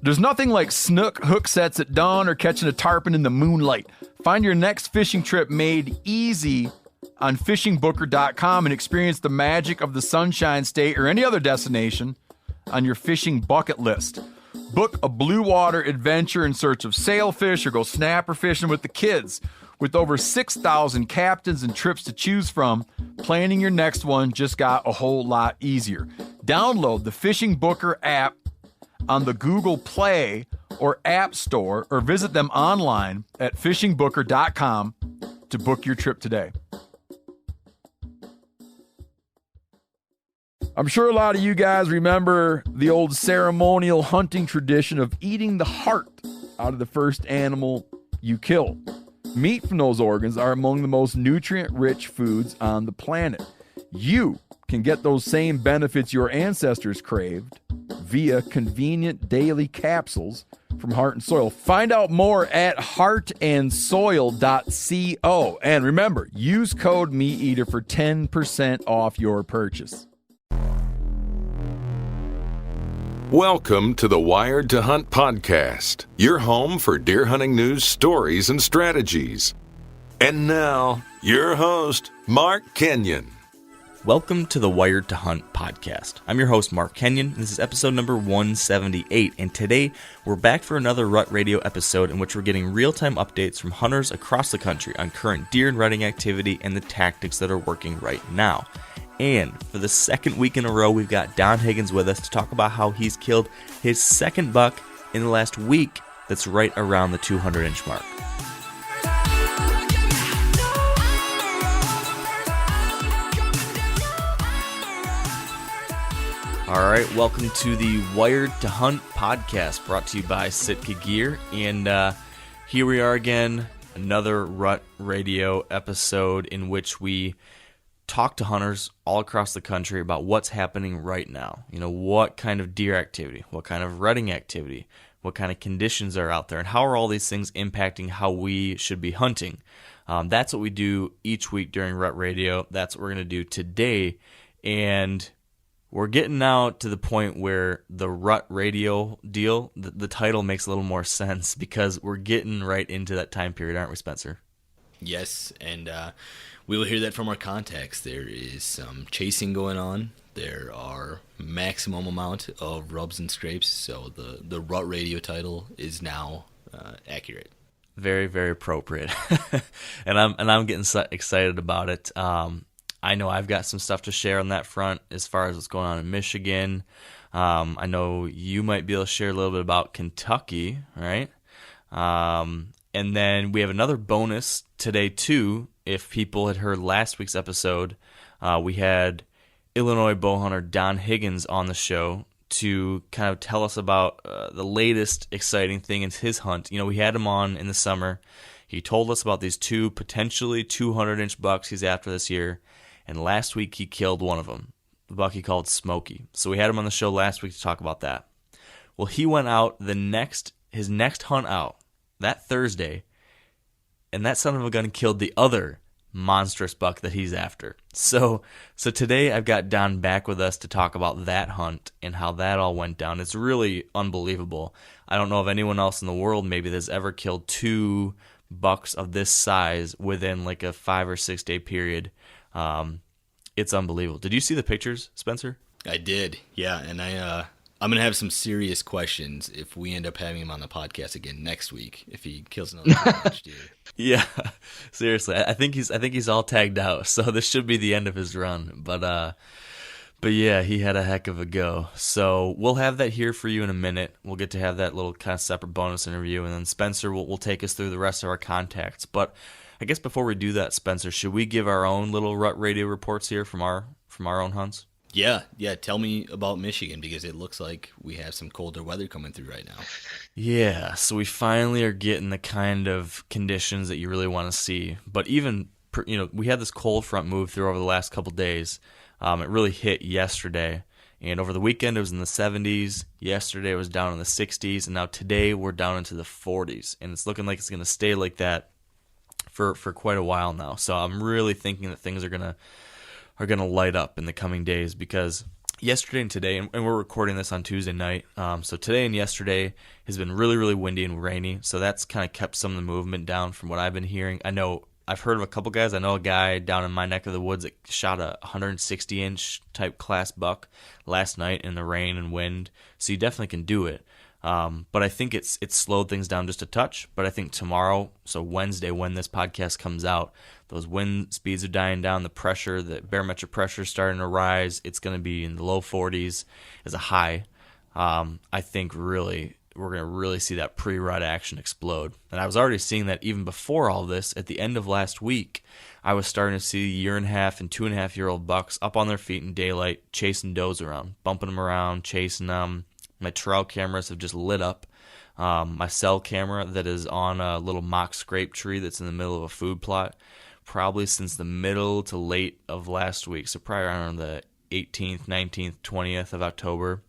There's nothing like snook hook sets at dawn or catching a tarpon in the moonlight. Find your next fishing trip made easy on fishingbooker.com and experience the magic of the Sunshine State or any other destination on your fishing bucket list. Book a blue water adventure in search of sailfish or go snapper fishing with the kids. With over 6,000 captains and trips to choose from, planning your next one just got a whole lot easier. Download the Fishing Booker app on the Google Play or App Store or visit them online at fishingbooker.com to book your trip today. I'm sure a lot of you guys remember the old ceremonial hunting tradition of eating the heart out of the first animal you kill. Meat from those organs are among the most nutrient-rich foods on the planet. You can get those same benefits your ancestors craved via convenient daily capsules from Heart and Soil. Find out more at heartandsoil.co. And remember, use code MeatEater for 10% off your purchase. Welcome to the Wired to Hunt podcast, your home for deer hunting news, stories, and strategies. And now, your host, Mark Kenyon. Welcome to the Wired to Hunt podcast. I'm your host, Mark Kenyon, and this is episode number 178, and today we're back for another Rut Radio episode in which we're getting real-time updates from hunters across the country on current deer and rutting activity and the tactics that are working right now. And for the second week in a row, we've got Don Higgins with us to talk about how he's killed his second buck in the last week that's right around the 200-inch mark. All right, welcome to the Wired to Hunt podcast, brought to you by Sitka Gear. And here we are again, another Rut Radio episode in which we talk to hunters all across the country about what's happening right now. You know, what kind of deer activity, what kind of rutting activity, what kind of conditions are out there, and how are all these things impacting how we should be hunting. That's what we do each week during Rut Radio. That's what we're going to do today. And we're getting now to the point where the Rut Radio deal, the title makes a little more sense because we're getting right into that time period, aren't we, Spencer? Yes, and we will hear that from our contacts. There is some chasing going on. There are maximum amount of rubs and scrapes, so the Rut Radio title is now accurate. Very, very appropriate, and I'm getting excited about it. I know I've got some stuff to share on that front as far as what's going on in Michigan. I know you might be able to share a little bit about Kentucky, right? And then we have another bonus today, too. If people had heard last week's episode, we had Illinois bow hunter Don Higgins on the show to kind of tell us about the latest exciting thing in his hunt. You know, we had him on in the summer. He told us about these two potentially 200-inch bucks he's after this year. And last week he killed one of them, the buck he called Smokey. So we had him on the show last week to talk about that. Well, he went out his next hunt out that Thursday, and that son of a gun killed the other monstrous buck that he's after. So today I've got Don back with us to talk about that hunt and how that all went down. It's really unbelievable. I don't know of anyone else in the world maybe that's ever killed two bucks of this size within like a 5 or 6 day period. It's unbelievable. Did you see the pictures, Spencer? I did, yeah, and I'm going to have some serious questions if we end up having him on the podcast again next week, if he kills another deer. Yeah, seriously. I think he's all tagged out, so this should be the end of his run. But yeah, he had a heck of a go. So we'll have that here for you in a minute. We'll get to have that little kind of separate bonus interview, and then Spencer will take us through the rest of our contacts. But I guess before we do that, Spencer, should we give our own little Rut Radio reports here from our own hunts? Yeah. Tell me about Michigan, because it looks like we have some colder weather coming through right now. Yeah, so we finally are getting the kind of conditions that you really want to see. But even, we had this cold front move through over the last couple days. It really hit yesterday. And over the weekend, it was in the 70s. Yesterday, it was down in the 60s. And now today, we're down into the 40s. And it's looking like it's going to stay like that for quite a while now. So I'm really thinking that things are gonna light up in the coming days, because yesterday and today, and we're recording this on Tuesday night, so today and yesterday has been really, really windy and rainy, so that's kind of kept some of the movement down from what I've been hearing. I know I've heard of a couple guys. I know a guy down in my neck of the woods that shot a 160-inch type class buck last night in the rain and wind, so you definitely can do it. But I think it's slowed things down just a touch. But I think tomorrow, so Wednesday, when this podcast comes out, those wind speeds are dying down. The pressure, the barometric pressure is starting to rise. It's going to be in the low 40s as a high. I think really we're going to really see that pre-rut action explode. And I was already seeing that even before all this. At the end of last week, I was starting to see 1.5 and 2.5-year-old bucks up on their feet in daylight, chasing does around, bumping them around, chasing them. My trail cameras have just lit up. My cell camera that is on a little mock scrape tree that's in the middle of a food plot, probably since the middle to late of last week, so probably around the 18th, 19th, 20th of October,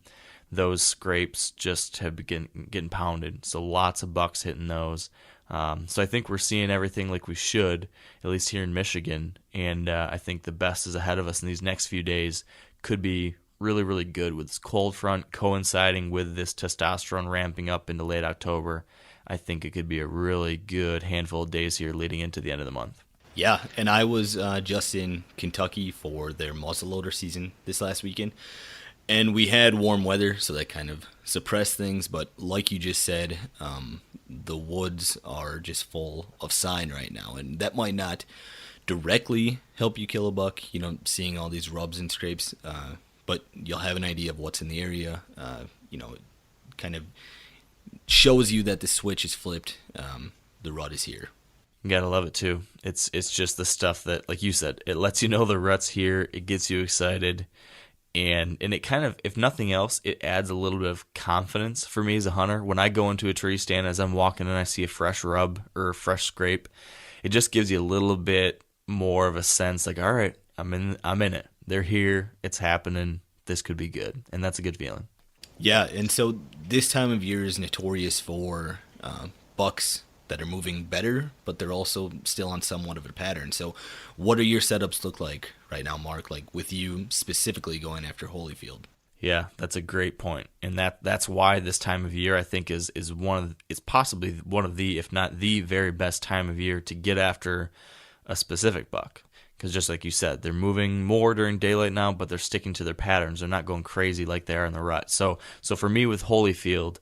those scrapes just have been getting pounded. So lots of bucks hitting those. So I think we're seeing everything like we should, at least here in Michigan. And I think the best is ahead of us in these next few days. Could be really, really good with this cold front coinciding with this testosterone ramping up into late October. I think it could be a really good handful of days here leading into the end of the month. Yeah, and I was just in Kentucky for their muzzleloader season this last weekend, and we had warm weather, so that kind of suppressed things, but like you just said, the woods are just full of sign right now, and that might not directly help you kill a buck, seeing all these rubs and scrapes, but you'll have an idea of what's in the area. It kind of shows you that the switch is flipped. The rut is here. You gotta love it too. It's just the stuff that, like you said, it lets you know the rut's here. It gets you excited, and it kind of, if nothing else, it adds a little bit of confidence for me as a hunter. When I go into a tree stand, as I'm walking and I see a fresh rub or a fresh scrape, it just gives you a little bit more of a sense, like, all right, I'm in it. They're here. It's happening. This could be good. And that's a good feeling. Yeah, and so this time of year is notorious for bucks that are moving better, but they're also still on somewhat of a pattern. So what do your setups look like right now, Mark, like with you specifically going after Holyfield? Yeah, that's a great point. And that's why this time of year I think is possibly one of the, if not the very best time of year to get after a specific buck. Because just like you said, they're moving more during daylight now, but they're sticking to their patterns. They're not going crazy like they are in the rut. So for me with Holyfield,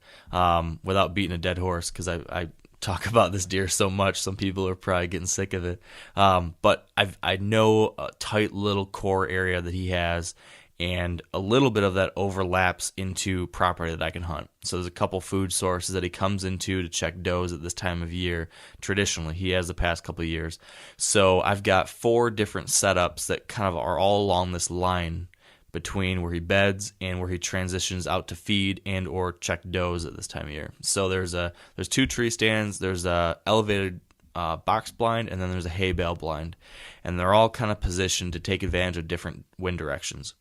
without beating a dead horse, because I talk about this deer so much, some people are probably getting sick of it. But I know a tight little core area that he has, and a little bit of that overlaps into property that I can hunt. So there's a couple food sources that he comes into to check does at this time of year. Traditionally, he has the past couple of years. So I've got 4 different setups that kind of are all along this line between where he beds and where he transitions out to feed and or check does at this time of year. So there's 2 tree stands, there's a elevated box blind, and then there's a hay bale blind. And they're all kind of positioned to take advantage of different wind directions.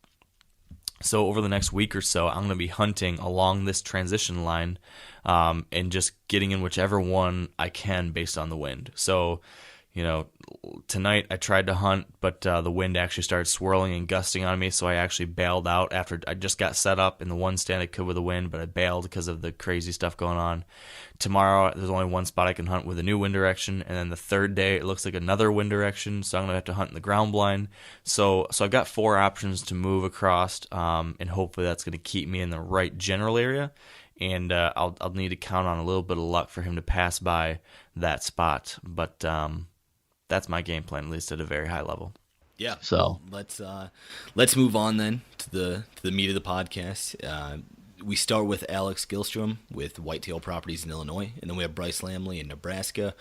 So over the next week or so, I'm going to be hunting along this transition line and just getting in whichever one I can based on the wind. So, tonight I tried to hunt, but the wind actually started swirling and gusting on me, so I actually bailed out after I just got set up in the one stand I could with the wind, but I bailed because of the crazy stuff going on. Tomorrow, there's only one spot I can hunt with a new wind direction, and then the third day, it looks like another wind direction, so I'm going to have to hunt in the ground blind. So I've got 4 options to move across, and hopefully that's going to keep me in the right general area, and I'll need to count on a little bit of luck for him to pass by that spot, but that's my game plan, at least at a very high level. Yeah. So let's move on then to the meat of the podcast. We start with Alex Gilstrom with Whitetail Properties in Illinois, and then we have Bryce Lamley in Nebraska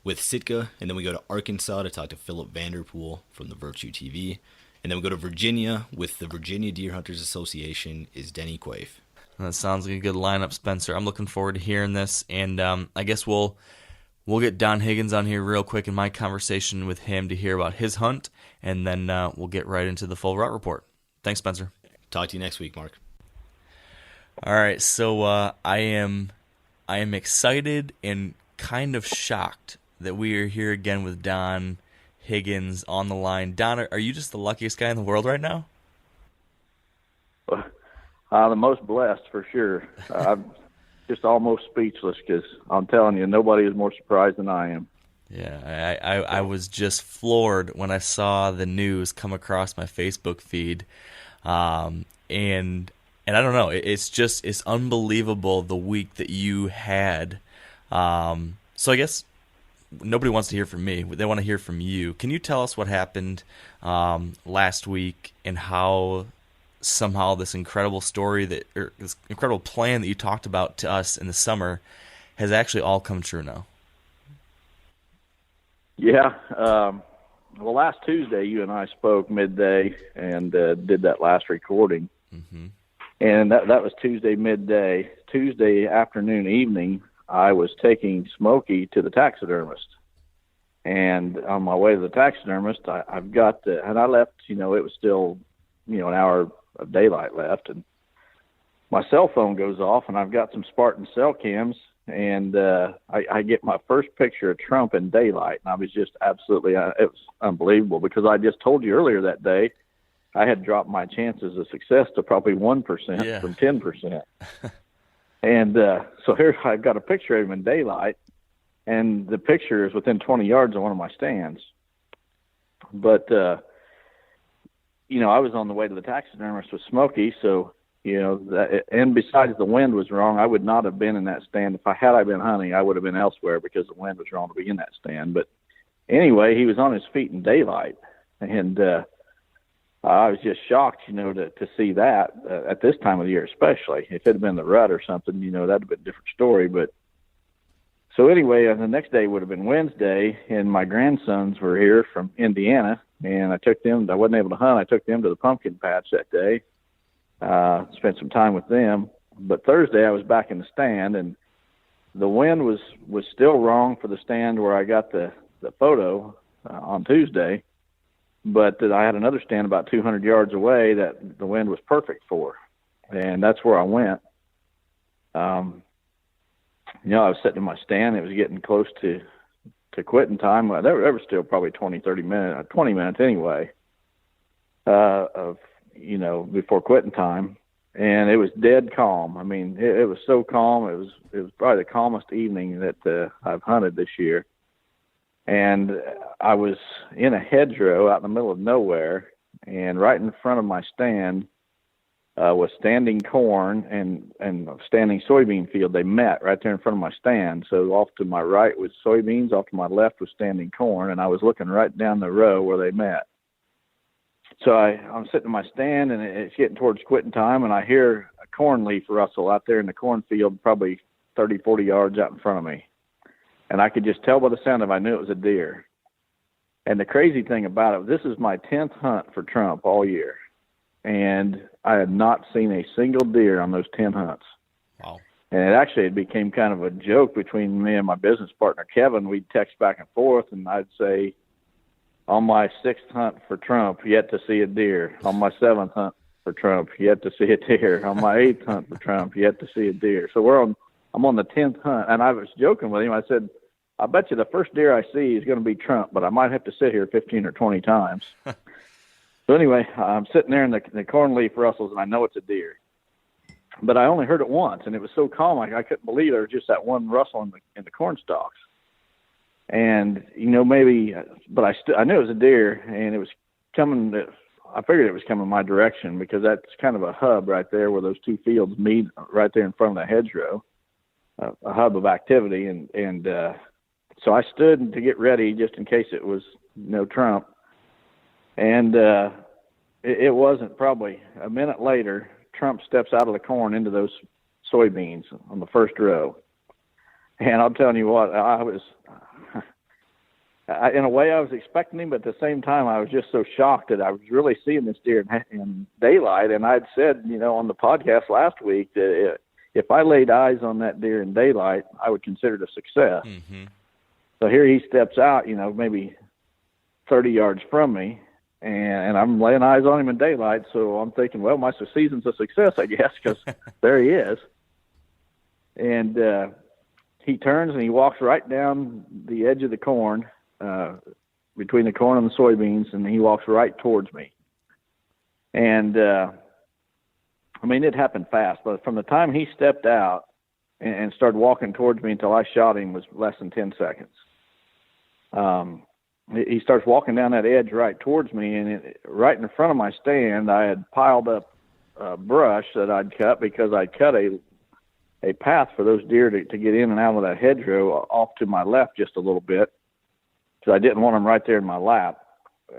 with Sitka, and then we go to Arkansas to talk to Philip Vanderpool from the Virtue TV, and then we go to Virginia with the Virginia Deer Hunters Association is Denny Quaife. That sounds like a good lineup, Spencer. I'm looking forward to hearing this, and I guess we'll get Don Higgins on here real quick in my conversation with him to hear about his hunt, and then we'll get right into the full Rut Report. Thanks, Spencer. Talk to you next week, Mark. All right, so I am excited and kind of shocked that we are here again with Don Higgins on the line. Don, are you just the luckiest guy in the world right now? Well, The most blessed for sure. I'm just almost speechless because I'm telling you, nobody is more surprised than I am. Yeah, I was just floored when I saw the news come across my Facebook feed, and I don't know, it's unbelievable the week that you had. So I guess nobody wants to hear from me; they want to hear from you. Can you tell us what happened last week and how somehow this incredible story this incredible plan that you talked about to us in the summer has actually all come true now? Yeah. Well, last Tuesday, you and I spoke midday and did that last recording. Mm-hmm. And that was Tuesday midday. Tuesday afternoon, evening, I was taking Smokey to the taxidermist. And on my way to the taxidermist, I've got and I left, it was still, an hour of daylight left. And my cell phone goes off, and I've got some Spartan cell cams. And I get my first picture of Trump in daylight, and I was just absolutely, it was unbelievable, because I just told you earlier that day I had dropped my chances of success to probably 1% from 10%. And so here I've got a picture of him in daylight, and the picture is within 20 yards of one of my stands. But, I was on the way to the taxidermist with Smokey, so and besides the wind was wrong, I would not have been in that stand. If I been hunting, I would have been elsewhere because the wind was wrong to be in that stand. But anyway, he was on his feet in daylight, and I was just shocked, to see that at this time of the year, especially. If it had been the rut or something, that'd have been a different story. But so anyway, the next day would have been Wednesday, and my grandsons were here from Indiana, and I took them. I wasn't able to hunt. I took them to the pumpkin patch that day. Spent some time with them, but Thursday I was back in the stand, and the wind was still wrong for the stand where I got the photo on Tuesday, but I had another stand about 200 yards away that the wind was perfect for, and that's where I went. I was sitting in my stand. It was getting close to quitting time. There was still probably 20 minutes anyway, of before quitting time, and it was dead calm. I mean, it was so calm. It was probably the calmest evening that I've hunted this year. And I was in a hedgerow out in the middle of nowhere, and right in front of my stand was standing corn and standing soybean field. They met right there in front of my stand. So off to my right was soybeans, off to my left was standing corn, and I was looking right down the row where they met. So I'm sitting in my stand, and it's getting towards quitting time, and I hear a corn leaf rustle out there in the cornfield, probably 30, 40 yards out in front of me. And I could just tell by the sound of it, I knew it was a deer. And the crazy thing about it, this is my 10th hunt for Trump all year, and I had not seen a single deer on those 10 hunts. Wow. And it became kind of a joke between me and my business partner, Kevin. We'd text back and forth, and I'd say, on my 6th hunt for Trump, yet to see a deer. On my 7th hunt for Trump, yet to see a deer. On my 8th hunt for Trump, yet to see a deer. So I'm on the 10th hunt, and I was joking with him. I said, I bet you the first deer I see is going to be Trump, but I might have to sit here 15 or 20 times. So anyway, I'm sitting there, and the corn leaf rustles, and I know it's a deer. But I only heard it once, and it was so calm, I couldn't believe there was just that one rustle in the corn stalks. And, but I knew it was a deer, and it was coming. I figured it was coming my direction, because that's kind of a hub right there where those two fields meet, right there in front of the hedgerow, a hub of activity. And so I stood to get ready just in case it was no Trump. And it wasn't. Probably a minute later, Trump steps out of the corn into those soybeans on the first row. And I'm telling you what, in a way, I was expecting him, but at the same time, I was just so shocked that I was really seeing this deer in daylight. And I'd said, on the podcast last week that if I laid eyes on that deer in daylight, I would consider it a success. Mm-hmm. So here he steps out, maybe 30 yards from me, and I'm laying eyes on him in daylight. So I'm thinking, well, my season's a success, I guess, because there he is. And he turns and he walks right down the edge of the corn, between the corn and the soybeans, and he walks right towards me. And I mean, it happened fast, but from the time he stepped out and started walking towards me until I shot him was less than 10 seconds. He starts walking down that edge right towards me, and right in front of my stand, I had piled up brush that I'd cut because I'd cut a path for those deer to get in and out of that hedgerow off to my left just a little bit, because I didn't want them right there in my lap.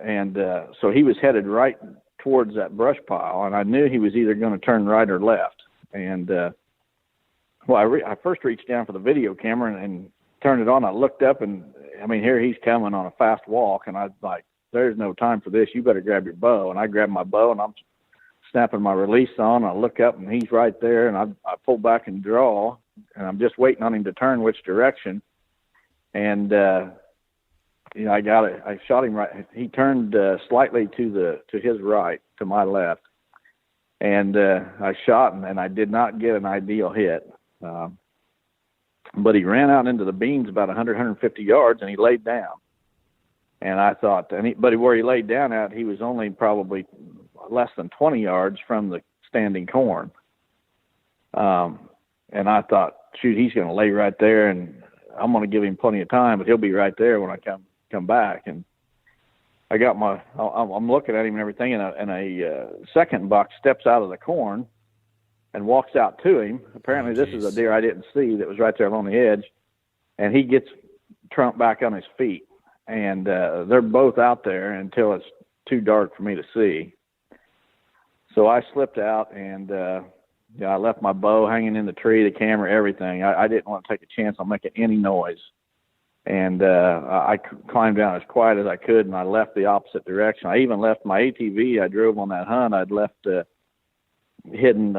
And so he was headed right towards that brush pile, and I knew he was either going to turn right or left. And I first reached down for the video camera and turned it on. I looked up, and I mean, here he's coming on a fast walk, and I was like, there's no time for this. You better grab your bow. And I grabbed my bow, and I'm snapping my release on. I look up, and he's right there, and I pull back and draw, and I'm just waiting on him to turn which direction. And I got it. I shot him right. He turned slightly to his right, to my left, and I shot him, and I did not get an ideal hit. But he ran out into the beans about 150 yards, and he laid down. And I thought, but where he laid down at, he was only probably less than 20 yards from the standing corn. And I thought, shoot, he's going to lay right there, and I'm going to give him plenty of time, but he'll be right there when I come back. And I got I'm looking at him and everything, and a second buck steps out of the corn and walks out to him. Apparently this is a deer I didn't see that was right there along the edge, and he gets Trump back on his feet. And they're both out there until it's too dark for me to see. So I slipped out, and I left my bow hanging in the tree, the camera, everything. I didn't want to take a chance on making any noise. And I climbed down as quiet as I could, and I left the opposite direction. I even left my ATV I drove on that hunt. I'd left hidden,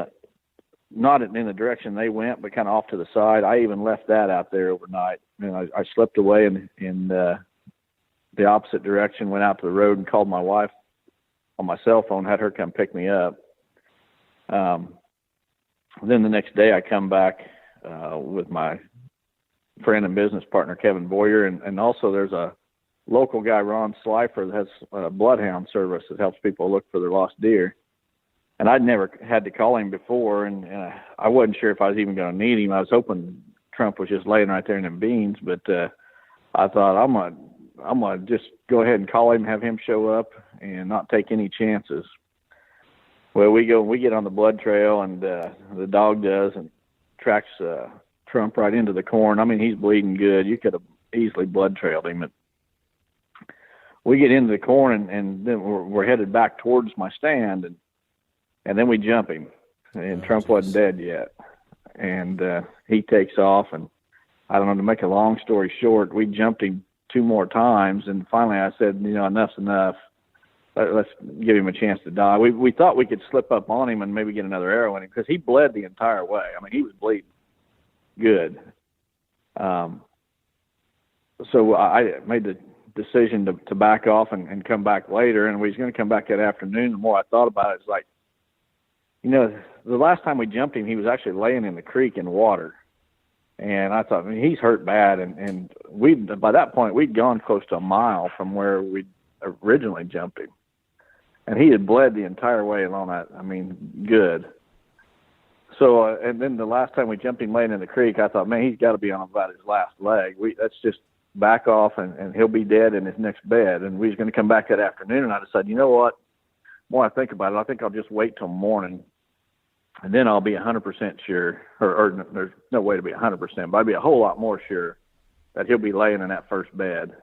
not in the direction they went, but kind of off to the side. I even left that out there overnight. And I slipped away in the opposite direction, went out to the road and called my wife on my cell phone, had her come pick me up. Then the next day I come back with my friend and business partner, Kevin Boyer, and also there's a local guy, Ron Slifer, that has a bloodhound service that helps people look for their lost deer. And I'd never had to call him before, and I wasn't sure if I was even going to need him. I was hoping Trump was just laying right there in them beans, but I thought I'm gonna just go ahead and call him, have him show up, and not take any chances. Well, we get on the blood trail, and the dog does, and tracks Trump right into the corn. I mean, he's bleeding good. You could have easily blood trailed him. We get into the corn, and then we're headed back towards my stand, and then we jump him, and Trump wasn't dead yet. And he takes off, and I don't know, to make a long story short, we jumped him 2 more times, and finally I said, enough's enough. Let's give him a chance to die. We thought we could slip up on him and maybe get another arrow in him, because he bled the entire way. I mean, he was bleeding good. So I made the decision to back off and come back later, and we was going to come back that afternoon. The more I thought about it, it's like, the last time we jumped him, he was actually laying in the creek in water. And I thought, he's hurt bad. And by that point, we'd gone close to a mile from where we'd originally jumped him. And he had bled the entire way along that. I mean, good. So, and then the last time we jumped him laying in the creek, I thought, man, he's got to be on about his last leg. Let's just back off, and he'll be dead in his next bed. And we was going to come back that afternoon, and I decided, you know what? The more I think about it, I think I'll just wait till morning, and then I'll be 100% sure, or there's no way to be 100%, but I'd be a whole lot more sure that he'll be laying in that first bed.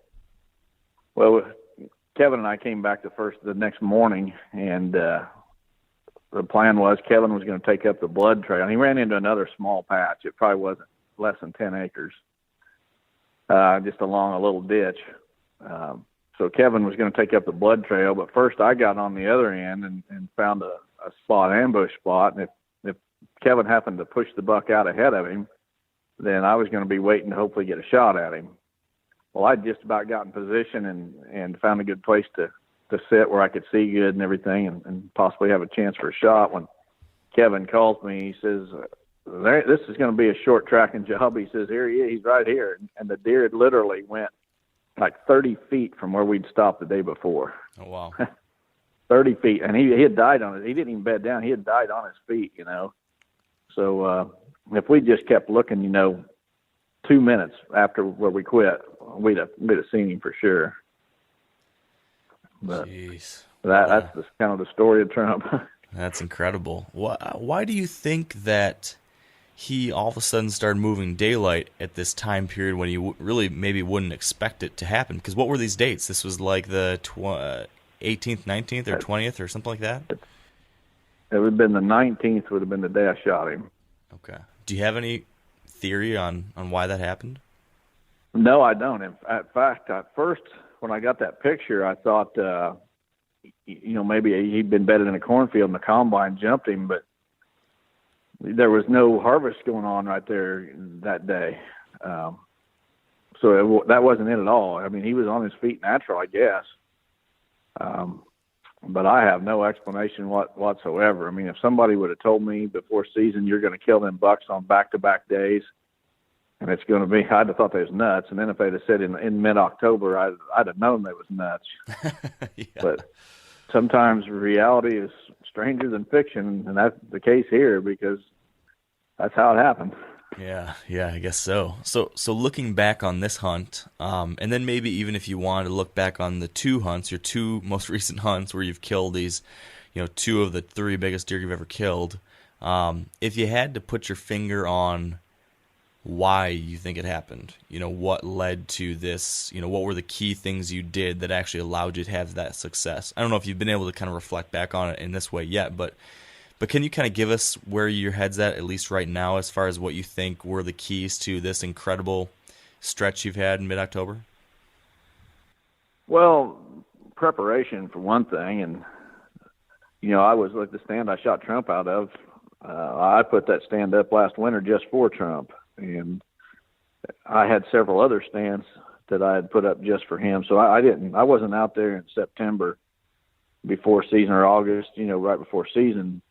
Well, Kevin and I came back the next morning, and the plan was Kevin was going to take up the blood trail. And he ran into another small patch. It probably wasn't less than 10 acres, just along a little ditch. So Kevin was going to take up the blood trail, but first I got on the other end and found a ambush spot. And if Kevin happened to push the buck out ahead of him, then I was going to be waiting to hopefully get a shot at him. Well, I'd just about got in position and found a good place to sit where I could see good and everything, and possibly have a chance for a shot, when Kevin calls me. He says, this is going to be a short tracking job. He says, here he is, he's right here. And the deer had literally went like 30 feet from where we'd stopped the day before. Oh, wow. 30 feet, and he had died on it. He didn't even bed down. He had died on his feet, So if we just kept looking, 2 minutes after where we quit, we'd have seen him for sure. But Jeez. that's kind of the story of Trump. That's incredible. Why do you think that he all of a sudden started moving daylight at this time period when you really maybe wouldn't expect it to happen? Because what were these dates? This was like the 18th, 19th, or 20th, or something like that? It would have been the 19th would have been the day I shot him. Okay. Do you have any theory on why that happened? No, I don't. In fact, at first, when I got that picture, I thought, maybe he'd been bedded in a cornfield and the combine jumped him, but there was no harvest going on right there that day. So that wasn't it at all. I mean, he was on his feet natural, I guess. But I have no explanation whatsoever. I mean, if somebody would have told me before season, you're going to kill them bucks on back-to-back days, and it's going to be, I'd have thought they was nuts. And then if they'd have said in mid-October, I'd have known they was nuts. Yeah. But sometimes reality is stranger than fiction, and that's the case here because that's how it happened. Yeah, I guess so. So looking back on this hunt, and then maybe even if you wanted to look back on the two hunts, your two most recent hunts where you've killed these, two of the three biggest deer you've ever killed, if you had to put your finger on why you think it happened, what led to this, what were the key things you did that actually allowed you to have that success? I don't know if you've been able to kind of reflect back on it in this way yet, but can you kind of give us where your head's at least right now, as far as what you think were the keys to this incredible stretch you've had in mid-October? Well, preparation for one thing, and I was like the stand I shot Trump out of. I put that stand up last winter just for Trump, and I had several other stands that I had put up just for him. So I wasn't out there in September before season or August, right before season,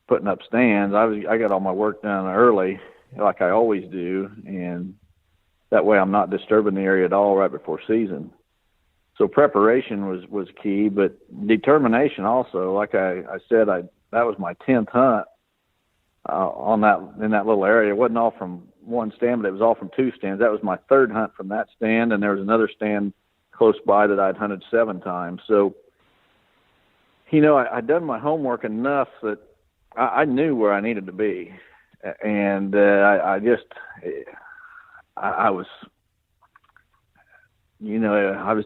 putting up stands. I got all my work done early, like I always do, and that way I'm not disturbing the area at all right before season. So preparation was key, but determination also. Like I said, that was my 10th hunt in that little area. It wasn't all from one stand, but it was all from two stands. That was my third hunt from that stand, and there was another stand close by that I'd hunted 7 times. So, I'd done my homework enough that I knew where I needed to be, and I was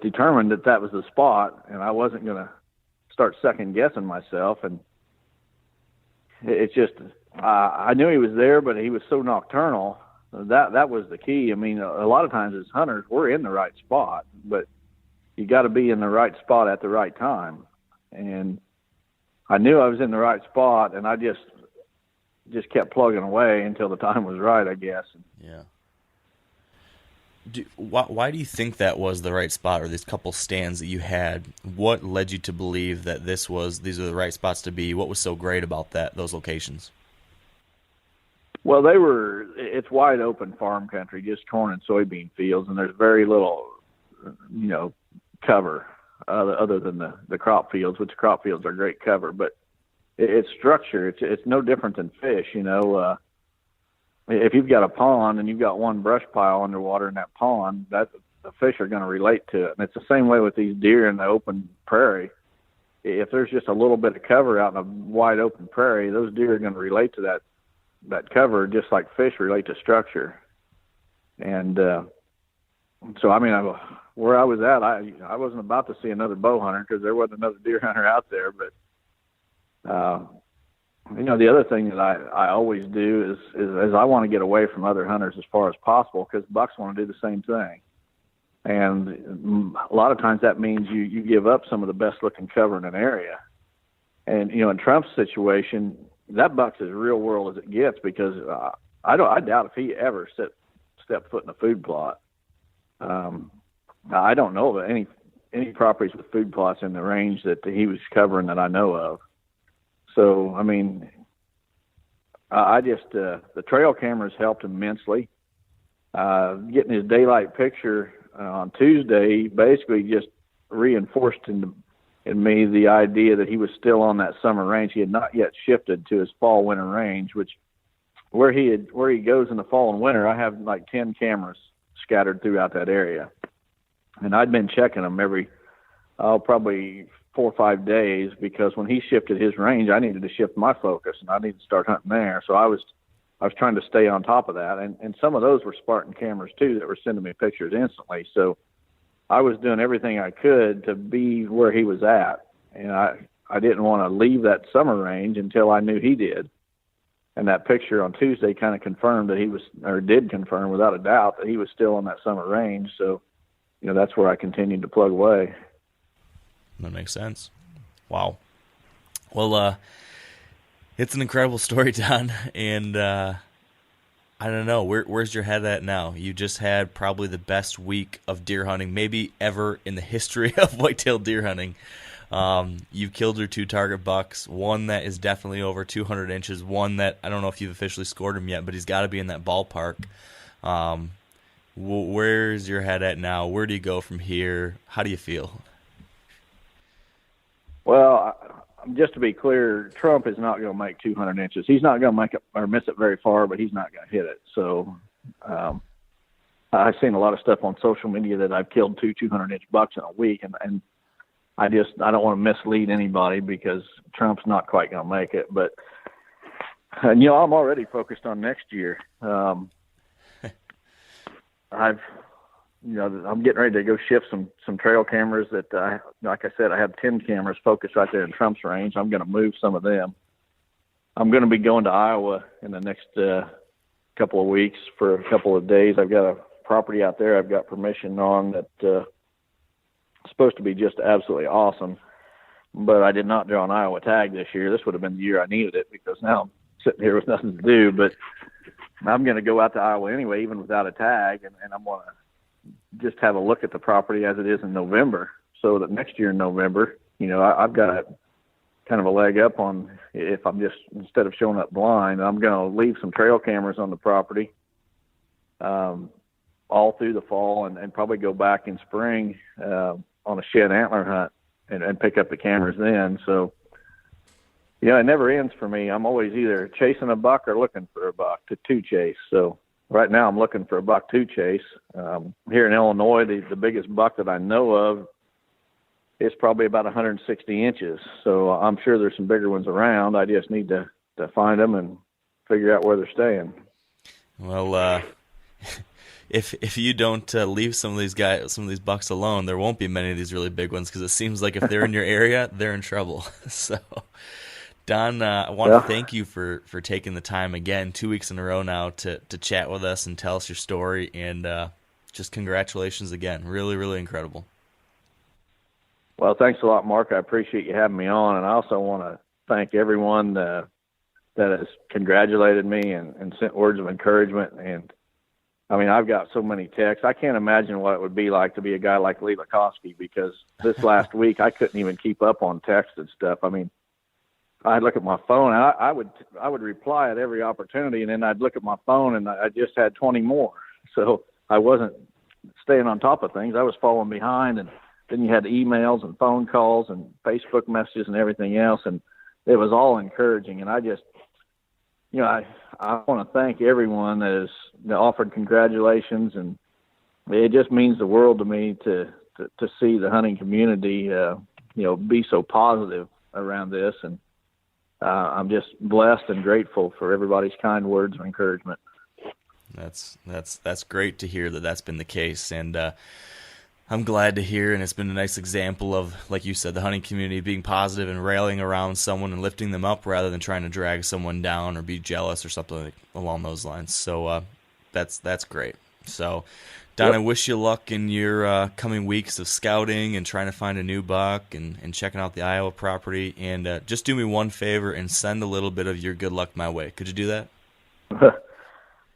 determined that was the spot, and I wasn't going to start second guessing myself. And it's just, I knew he was there, but he was so nocturnal. That was the key. I mean, a lot of times as hunters, we're in the right spot, but you got to be in the right spot at the right time. And I knew I was in the right spot, and I just kept plugging away until the time was right, I guess. Yeah. Why do you think that was the right spot, or these couple stands that you had? What led you to believe that these are the right spots to be? What was so great about those locations? Well, it's wide open farm country, just corn and soybean fields, and there's very little, cover other than the crop fields, which crop fields are great cover, but it's structure. It's no different than fish, If you've got a pond and you've got one brush pile underwater in that pond, the fish are going to relate to it. And it's the same way with these deer in the open prairie. If there's just a little bit of cover out in a wide open prairie, those deer are going to relate to that cover just like fish relate to structure. And so, I mean, where I was at, I wasn't about to see another bow hunter because there wasn't another deer hunter out there. But, the other thing that I always do is I want to get away from other hunters as far as possible because bucks want to do the same thing. And a lot of times that means you give up some of the best looking cover in an area. And, in Trump's situation, that buck's as real world as it gets because I doubt if he ever stepped foot in a food plot. I don't know of any properties with food plots in the range that he was covering that I know of. So, I mean, the trail cameras helped immensely. Getting his daylight picture on Tuesday basically just reinforced in me the idea that he was still on that summer range. He had not yet shifted to his fall winter range, which where he goes in the fall and winter, I have like 10 cameras scattered throughout that area. And I'd been checking them every probably 4 or 5 days, because when he shifted his range, I needed to shift my focus and I needed to start hunting there. So I was trying to stay on top of that. And some of those were Spartan cameras too that were sending me pictures instantly. So I was doing everything I could to be where he was at. And I didn't want to leave that summer range until I knew he did. And that picture on Tuesday kind of confirmed that he was, or did confirm without a doubt, that he was still on that summer range. So, that's where I continued to plug away. That makes sense. Wow. Well, it's an incredible story, Don. And I don't know, where's your head at now? You just had probably the best week of deer hunting, maybe ever in the history of whitetail deer hunting. You've killed your 2 target bucks, one that is definitely over 200 inches, one that I don't know if you've officially scored him yet, but he's got to be in that ballpark. Where's your head at now? Where do you go from here? How do you feel? Well, just to be clear, Trump is not going to make 200 inches. He's not going to make it or miss it very far, but he's not going to hit it. So I've seen a lot of stuff on social media that I've killed 200-inch bucks in a week, and I don't want to mislead anybody, because Trump's not quite going to make it. But I'm already focused on next year. I'm getting ready to go shift some trail cameras that like I said, I have 10 cameras focused right there in Trump's range. I'm going to move some of them. I'm going to be going to Iowa in the next couple of weeks for a couple of days. I've got a property out there I've got permission on that supposed to be just absolutely awesome, but I did not draw an Iowa tag this year. This would have been the year I needed it, because now I'm sitting here with nothing to do. But I'm going to go out to Iowa anyway, even without a tag, and I'm going to just have a look at the property as it is in November, so that next year in November, I've got kind of a leg up on, if I'm just, instead of showing up blind, I'm going to leave some trail cameras on the property all through the fall, and probably go back in spring on a shed antler hunt and pick up the cameras then. So, it never ends for me. I'm always either chasing a buck or looking for a buck to chase. So right now I'm looking for a buck to chase. Here in Illinois, the biggest buck that I know of is probably about 160 inches. So I'm sure there's some bigger ones around. I just need to find them and figure out where they're staying. Well, if you don't leave some of these bucks alone, there won't be many of these really big ones, because it seems like if they're in your area, they're in trouble. So, Don, I want to thank you for taking the time again, 2 weeks in a row now, to chat with us and tell us your story, and just congratulations again. Really, really incredible. Well, thanks a lot, Mark. I appreciate you having me on, and I also want to thank everyone that has congratulated me and sent words of encouragement. And I mean, I've got so many texts. I can't imagine what it would be like to be a guy like Lee Lakowski, because this last week I couldn't even keep up on text and stuff. I mean, I'd look at my phone, and I would reply at every opportunity, and then I'd look at my phone, and I just had 20 more. So I wasn't staying on top of things. I was falling behind, and then you had emails and phone calls and Facebook messages and everything else, and it was all encouraging. And I just, I want to thank everyone that has offered congratulations, and it just means the world to me to see the hunting community, be so positive around this. And I'm just blessed and grateful for everybody's kind words of encouragement. That's great to hear that that's been the case, and I'm glad to hear, and it's been a nice example of, like you said, the hunting community being positive and rallying around someone and lifting them up rather than trying to drag someone down or be jealous or something along those lines. So that's great. So, Don, I wish you luck in your coming weeks of scouting and trying to find a new buck and checking out the Iowa property. And just do me one favor and send a little bit of your good luck my way. Could you do that?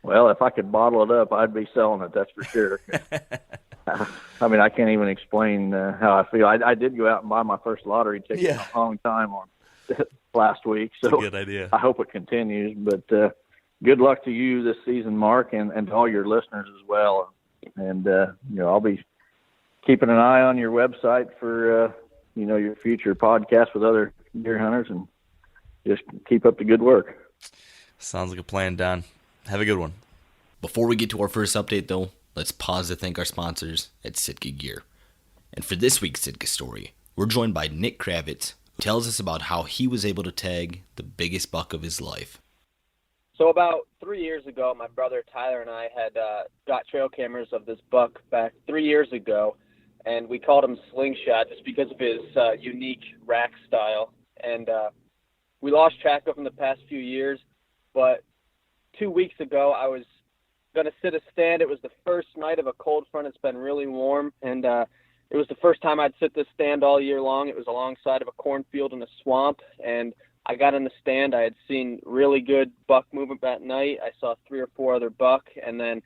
Well, if I could bottle it up, I'd be selling it, that's for sure. I mean, I can't even explain how I feel. I did go out and buy my first lottery ticket in a long time on last week. So that's a good idea. I hope it continues. But good luck to you this season, Mark, and to all your listeners as well. And, I'll be keeping an eye on your website for your future podcast with other deer hunters, and just keep up the good work. Sounds like a plan, Don. Have a good one. Before we get to our first update, though, let's pause to thank our sponsors at Sitka Gear. And for this week's Sitka story, we're joined by Nick Kravitz, who tells us about how he was able to tag the biggest buck of his life. So about 3 years ago, my brother Tyler and I had got trail cameras of this buck back 3 years ago, and we called him Slingshot just because of his unique rack style. And we lost track of him the past few years, but 2 weeks ago I was going to sit a stand. It was the first night of a cold front. It's been really warm, and it was the first time I'd sit this stand all year long. It was alongside of a cornfield in a swamp, and I got in the stand. I had seen really good buck movement that night. I saw 3 or 4 other buck, and then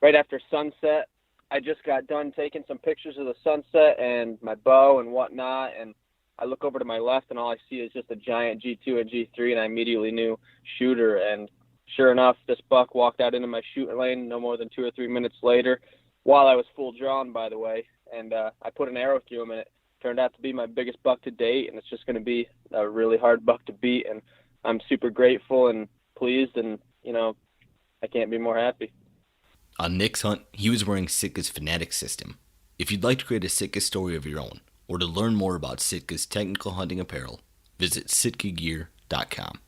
right after sunset, I just got done taking some pictures of the sunset and my bow and whatnot, and I look over to my left, and all I see is just a giant G2 and G3, and I immediately knew shooter. And sure enough, this buck walked out into my shooting lane no more than 2 or 3 minutes later, while I was full drawn, by the way, and I put an arrow through him, and it turned out to be my biggest buck to date, and it's just going to be a really hard buck to beat, and I'm super grateful and pleased, and, I can't be more happy. On Nick's hunt, he was wearing Sitka's Fanatic system. If you'd like to create a Sitka story of your own, or to learn more about Sitka's technical hunting apparel, visit sitkagear.com.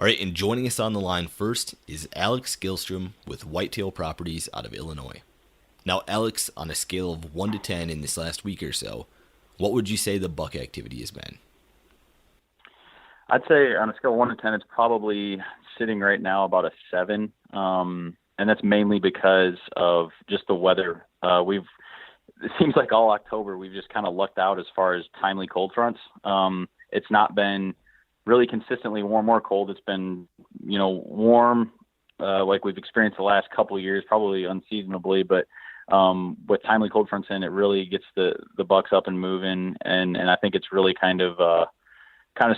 All right, and joining us on the line first is Alex Gilstrom with Whitetail Properties out of Illinois. Now, Alex, on a scale of 1 to 10 in this last week or so, what would you say the buck activity has been? I'd say on a scale of 1 to 10, it's probably sitting right now about a 7. And that's mainly because of just the weather. It seems like all October we've just kind of lucked out as far as timely cold fronts. It's not been really consistently warm or cold. It's been, warm like we've experienced the last couple of years, probably unseasonably, but with timely cold fronts in, it really gets the bucks up and moving. And I think it's really kind of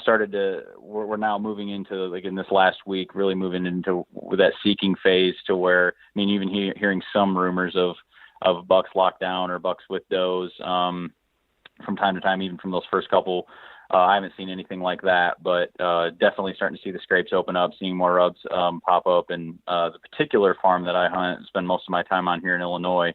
started to, we're now moving into, like in this last week, really moving into that seeking phase to where, even hearing some rumors of bucks locked down or bucks with does from time to time, even from those first couple. I haven't seen anything like that, but definitely starting to see the scrapes open up, seeing more rubs pop up. And the particular farm that I hunt, spend most of my time on here in Illinois,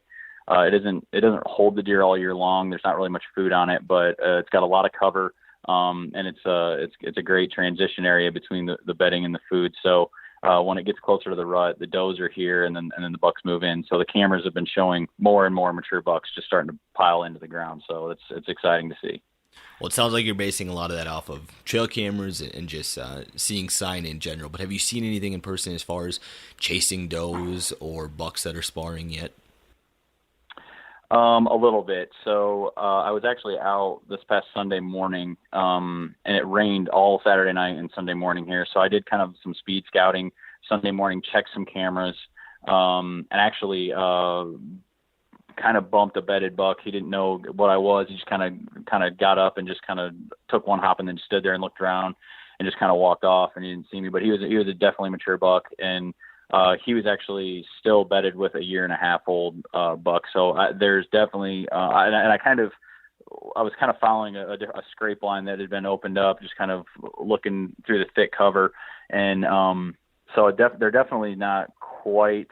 it doesn't hold the deer all year long. There's not really much food on it, but it's got a lot of cover, and it's a great transition area between the bedding and the food. So when it gets closer to the rut, the does are here, and then the bucks move in. So the cameras have been showing more and more mature bucks just starting to pile into the ground. So it's exciting to see. Well, it sounds like you're basing a lot of that off of trail cameras and just seeing sign in general. But have you seen anything in person as far as chasing does or bucks that are sparring yet? A little bit. So I was actually out this past Sunday morning, and it rained all Saturday night and Sunday morning here. So I did kind of some speed scouting Sunday morning, checked some cameras, and actually kind of bumped a bedded buck. He didn't know what I was. He just kind of got up and just kind of took one hop and then stood there and looked around and just kind of walked off, and he didn't see me. But he was a definitely mature buck, and he was actually still bedded with a 1.5-year-old buck. So there's definitely I was kind of following a scrape line that had been opened up, just kind of looking through the thick cover, and so they're definitely not quite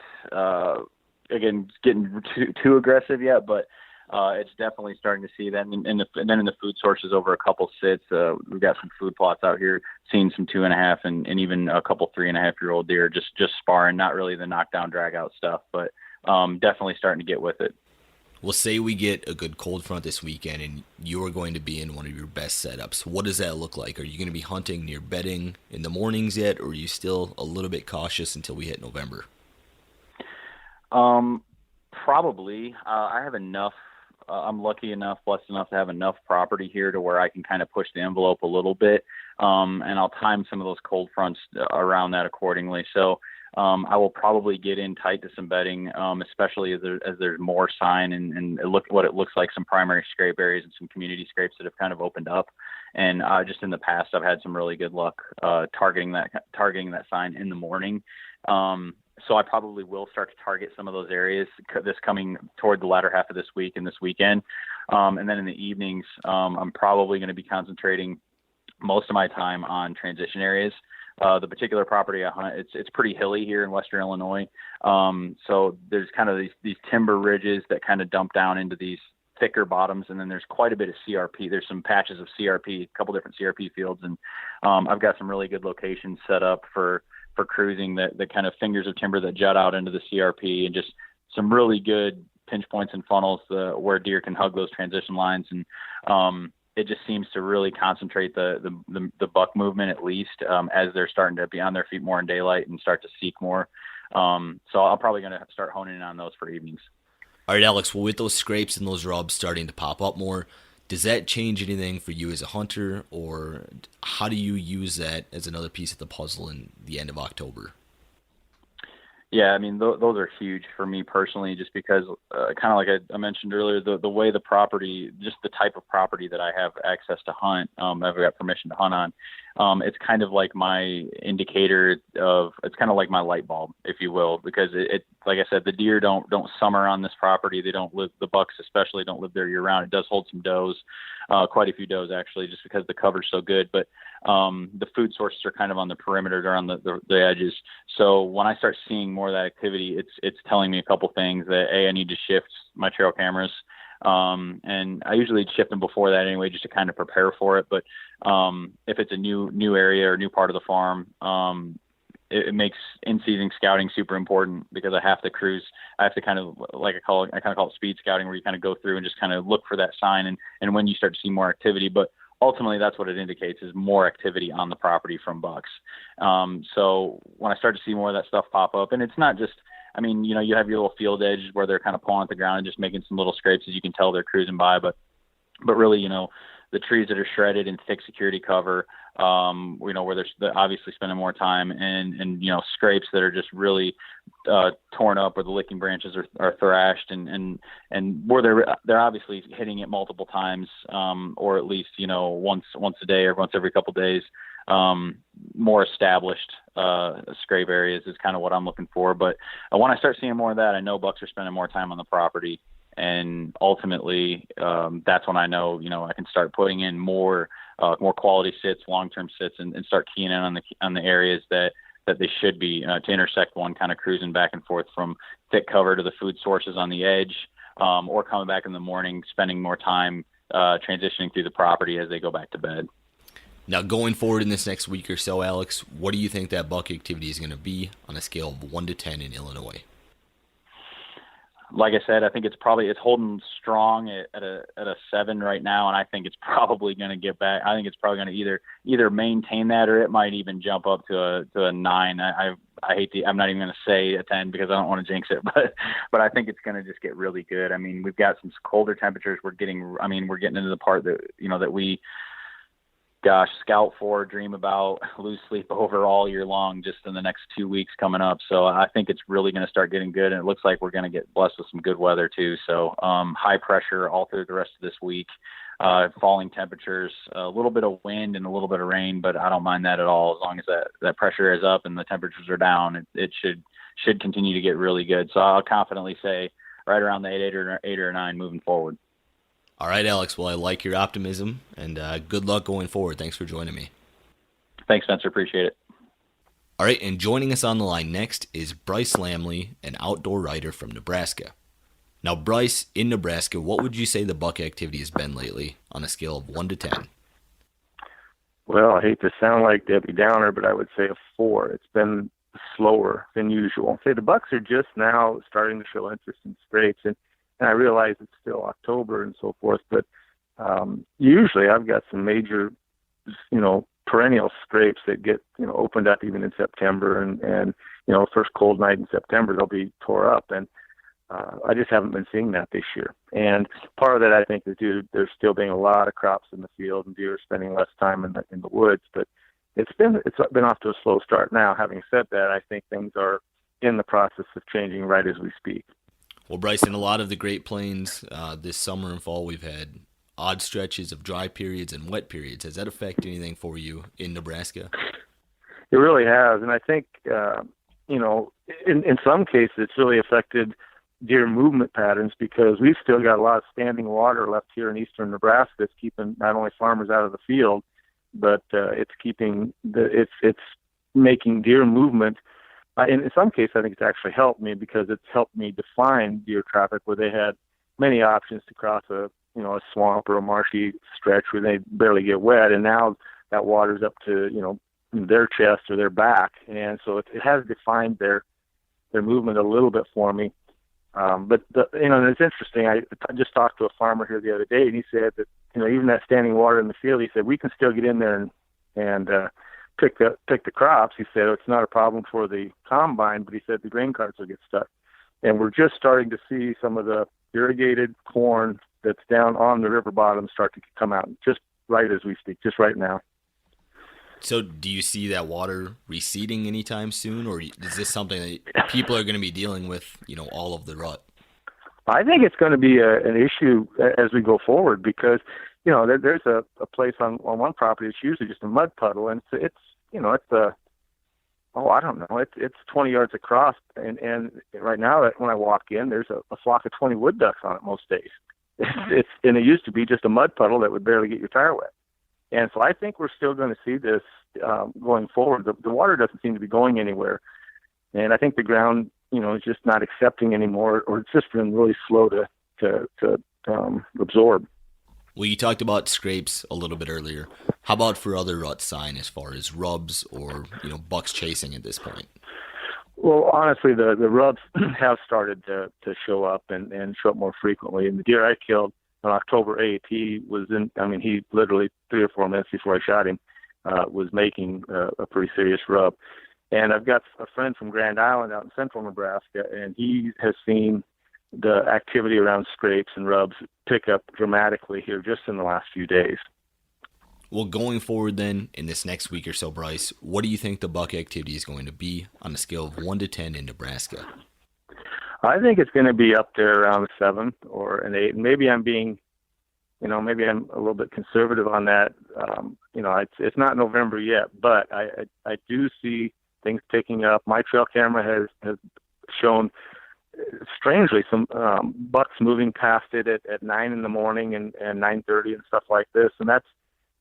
again getting too aggressive yet, but it's definitely starting to see that. And then in the food sources over a couple sits, we've got some food plots out here, seeing some 2.5 and even a couple 3.5-year-old deer just sparring, not really the knockdown drag out stuff, but definitely starting to get with it. Well, say we get a good cold front this weekend and you're going to be in one of your best setups. What does that look like? Are you going to be hunting near bedding in the mornings yet, or are you still a little bit cautious until we hit November? Probably. I have enough. I'm lucky enough, blessed enough to have enough property here to where I can kind of push the envelope a little bit, and I'll time some of those cold fronts around that accordingly. So I will probably get in tight to some bedding, especially as there's more sign and what it looks like some primary scrape areas and some community scrapes that have kind of opened up. And just in the past, I've had some really good luck targeting that sign in the morning. So I probably will start to target some of those areas this coming toward the latter half of this week and this weekend. And then in the evenings, I'm probably going to be concentrating most of my time on transition areas. The particular property I hunt, it's pretty hilly here in Western Illinois. So there's kind of these timber ridges that kind of dump down into these thicker bottoms, and then there's quite a bit of CRP. There's some patches of CRP, a couple different CRP fields, and I've got some really good locations set up for cruising that kind of fingers of timber that jut out into the CRP, and just some really good pinch points and funnels where deer can hug those transition lines. And it just seems to really concentrate the buck movement, at least as they're starting to be on their feet more in daylight and start to seek more. So I'm probably going to start honing in on those for evenings. All right, Alex, well, with those scrapes and those rubs starting to pop up more, does that change anything for you as a hunter, or how do you use that as another piece of the puzzle in the end of October? Yeah, I mean, those are huge for me personally, just because kind of like I mentioned earlier, the way the property, just the type of property that I have access to hunt, I've got permission to hunt on. It's kind of like my indicator it's kind of like my light bulb, if you will, because it like I said, the deer don't summer on this property. They don't live, the bucks especially don't live there year round. It does hold some does, quite a few does actually, just because the cover's so good. But the food sources are kind of on the perimeter, or on the edges. So when I start seeing more of that activity, it's telling me a couple things that I need to shift my trail cameras. And I usually shift them before that anyway, just to kind of prepare for it. But if it's a new area or new part of the farm, it makes in-season scouting super important, because I have to cruise. I have to kind of, like I kind of call it speed scouting, where you kind of go through and just kind of look for that sign, and when you start to see more activity. But ultimately, that's what it indicates, is more activity on the property from bucks. So when I start to see more of that stuff pop up, and it's not just, I mean, you have your little field edges where they're kind of pawing at the ground and just making some little scrapes, as you can tell they're cruising by, but really, the trees that are shredded in thick security cover, where they're obviously spending more time, and scrapes that are just really torn up, where the licking branches are thrashed, and where they're obviously hitting it multiple times, or at least once a day or once every couple of days. More established scrape areas is kind of what I'm looking for. But when I start seeing more of that, I know bucks are spending more time on the property, and ultimately that's when I know I can start putting in more quality sits, long-term sits, and start keying in on the areas that they should be, to intersect one, kind of cruising back and forth from thick cover to the food sources on the edge, or coming back in the morning, spending more time transitioning through the property as they go back to bed. Now, going forward in this next week or so, Alex, what do you think that buck activity is going to be on a scale of 1 to 10 in Illinois? Like I said, I think it's holding strong at a 7 right now, and I think it's probably going to get back. I think it's probably going to either maintain that, or it might even jump up to a 9. I I'm not even going to say a 10 because I don't want to jinx it, but I think it's going to just get really good. I mean, we've got some colder temperatures. We're getting into the part that that we scout for, dream about, lose sleep over all year long, just in the next 2 weeks coming up. So I think it's really going to start getting good, and it looks like we're going to get blessed with some good weather too. So high pressure all through the rest of this week, falling temperatures, a little bit of wind and a little bit of rain, but I don't mind that at all. As long as that pressure is up and the temperatures are down, it should continue to get really good. So I'll confidently say right around the 8 or 9 moving forward. All right, Alex. Well, I like your optimism, and good luck going forward. Thanks for joining me. Thanks, Spencer. Appreciate it. All right, and joining us on the line next is Bryce Lamley, an outdoor writer from Nebraska. Now, Bryce, in Nebraska, what would you say the buck activity has been lately on a scale of 1 to 10? Well, I hate to sound like Debbie Downer, but I would say a 4. It's been slower than usual. Say the bucks are just now starting to show interest in scrapes, and I realize it's still October and so forth, but usually I've got some major, perennial scrapes that get, opened up even in September, and first cold night in September, they'll be tore up. And I just haven't been seeing that this year. And part of that, I think, is due to there still being a lot of crops in the field and deer spending less time in the woods. But it's been off to a slow start. Now, having said that, I think things are in the process of changing right as we speak. Well, Bryce, in a lot of the Great Plains this summer and fall, we've had odd stretches of dry periods and wet periods. Has that affected anything for you in Nebraska? It really has, and I think in some cases it's really affected deer movement patterns, because we've still got a lot of standing water left here in eastern Nebraska. It's keeping not only farmers out of the field, but it's making deer movement. In some cases, I think it's actually helped me, because it's helped me define deer traffic where they had many options to cross a swamp or a marshy stretch where they barely get wet, and now that water's up to their chest or their back, and so it has defined their movement a little bit for me. But it's interesting. I just talked to a farmer here the other day, and he said that even that standing water in the field, he said we can still get in there and pick the crops. He said it's not a problem for the combine, but he said the grain carts will get stuck. And we're just starting to see some of the irrigated corn that's down on the river bottom start to come out just right as we speak, just right now. So do you see that water receding anytime soon, or is this something that people are going to be dealing with, all of the rut? I think it's going to be an issue as we go forward, because, there's a place on one property. It's usually just a mud puddle, and it's 20 yards across, and right now when I walk in, there's a flock of 20 wood ducks on it most days. And it used to be just a mud puddle that would barely get your tire wet. And so I think we're still going to see this going forward. The water doesn't seem to be going anywhere, and I think the ground, is just not accepting anymore, or it's just been really slow to absorb. Well, you talked about scrapes a little bit earlier. How about for other rut sign as far as rubs or bucks chasing at this point? Well, honestly, the rubs have started to show up and show up more frequently. And the deer I killed on October 8th, he literally 3 or 4 minutes before I shot him, was making a pretty serious rub. And I've got a friend from Grand Island out in central Nebraska, and he has seen the activity around scrapes and rubs pick up dramatically here just in the last few days. Well, going forward then, in this next week or so, Bryce, what do you think the buck activity is going to be on a scale of 1 to 10 in Nebraska? I think it's going to be up there around a 7 or an 8. And maybe I'm being, maybe I'm a little bit conservative on that. It's not November yet, but I do see things picking up. My trail camera has shown, strangely, some bucks moving past it at 9 in the morning and 9:30 and stuff like this. And that's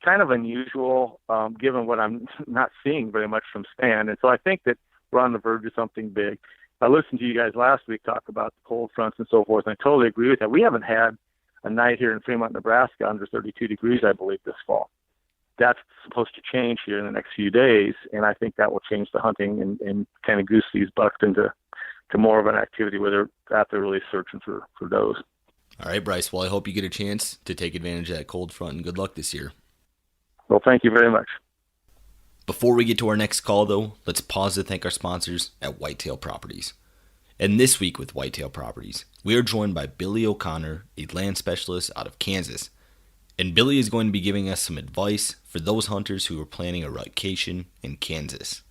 kind of unusual, given what I'm not seeing very much from Stan. And so I think that we're on the verge of something big. I listened to you guys last week talk about the cold fronts and so forth, and I totally agree with that. We haven't had a night here in Fremont, Nebraska under 32 degrees, I believe, this fall. That's supposed to change here in the next few days, and I think that will change the hunting and kind of goose these bucks into more of an activity where they're out there really searching for does. All right, Bryce. Well, I hope you get a chance to take advantage of that cold front, and good luck this year. Well, thank you very much. Before we get to our next call, though, let's pause to thank our sponsors at Whitetail Properties. And this week with Whitetail Properties, we are joined by Billy O'Connor, a land specialist out of Kansas. And Billy is going to be giving us some advice for those hunters who are planning a rutcation in Kansas.